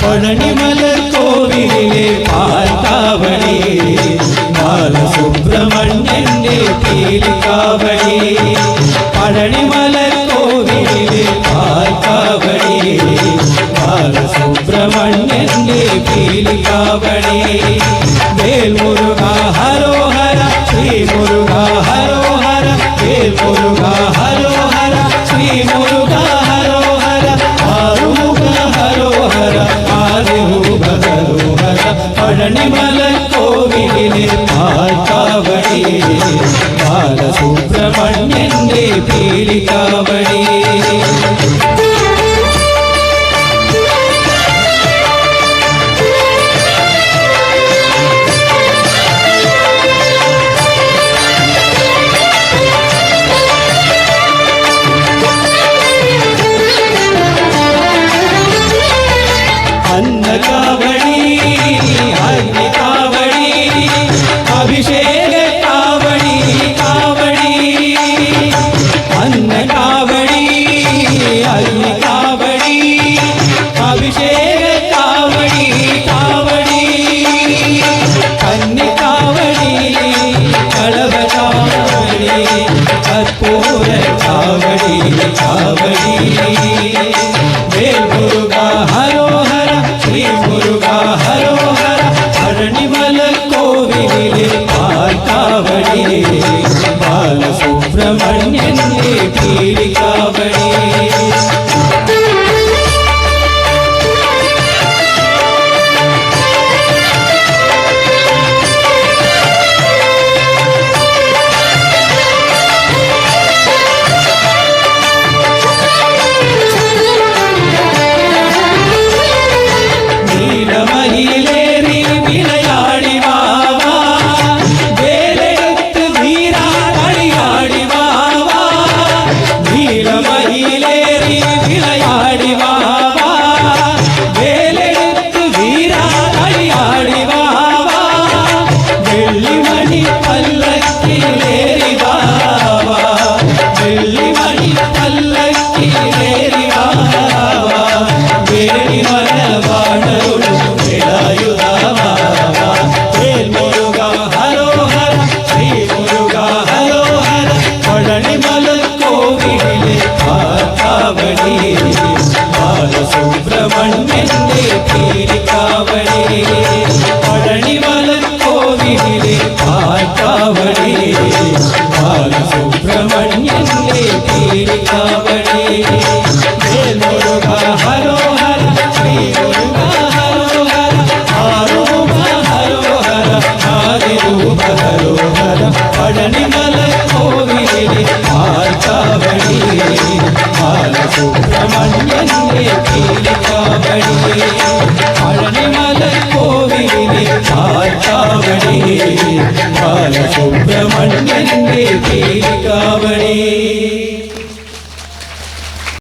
പഴനിമല കോവിലിലെ പാൽക്കാവടി ബാലസുബ്രഹ്മണ്യന്റെ പീലിക്കാവടി പഴനിമല കോവിലിലെ പാൽക്കാവടി ബാലസുബ്രഹ്മണ്യന്റെ പീലിക്കാവടി വേൽ മുരുക ഹരോഹര ശ്രീ മുരുക ഹരോഹര വേൽ മുരുക ഹരോഹര ശ്രീ മുരുക ഹരോഹര ആറുമുഖ ഹരോഹര ആദിമുഖ ഹരോഹര പഴനിമല കോവിലിലെ പാൽക്കാവടി ബാലസുബ്രഹ്മണ്യന്റെ പീലിക്കാവടി अन्नकावड़ी अग्निकावड़ी अभिषेक कावड़ी कावड़ी अन्नकावड़ी अग्निकावड़ी अभिषेक कावड़ी कावड़ी कन्निकावड़ी कड़वकावड़ी कर्पूर कावड़ी कावड़ी वेल मुरुगा हरोहर श्री मुरुगा हरोहर पழனிமல கோவிலிலே பால்காவடி பாலசுப்ரமண்யന്റെ പീലിക്കാവടി നീലമയിലേറി വിളയാടി വാവാ വേലെടുത്ത് വീരാടിയാടി വാവാ നീലമയിലേറി വിളയാടി വാവാ വേലെടുത്ത് വീരാടിയാടി വാവാ വെള്ളിമണി പല്ലക്കിലേറി വാവാ വെള്ളിമണി പല്ലക്കിലേറി വാവാ വേണിമല വാണരുളും പഴനിമല കോവിലിലെ പാൽക്കാവടി ബാലസുബ്രഹ്മണ്യന്റെ പീലിക്കാവടി പഴനിമല കോവിലിലെ പാൽക്കാവടി ബാലസുബ്രഹ്മണ്യന്റെ പീലിക്കാവടി മുരുക ഹരോഹര ശ്രീ മുരുക ഹരോഹര ആറുമുഖ ഹരോഹര ആദിരൂപ ഹരോഹര പഴനിമല കോവിലിലെ പാൽക്കാവടി ബാലസുബ്രഹ്മണ്യന്റെ പീലിക്കാവടി പഴനിമല കോവിലിലെ പാൽക്കാവടി ബാലസുബ്രഹ്മണ്യന്റെ പീലിക്കാവടി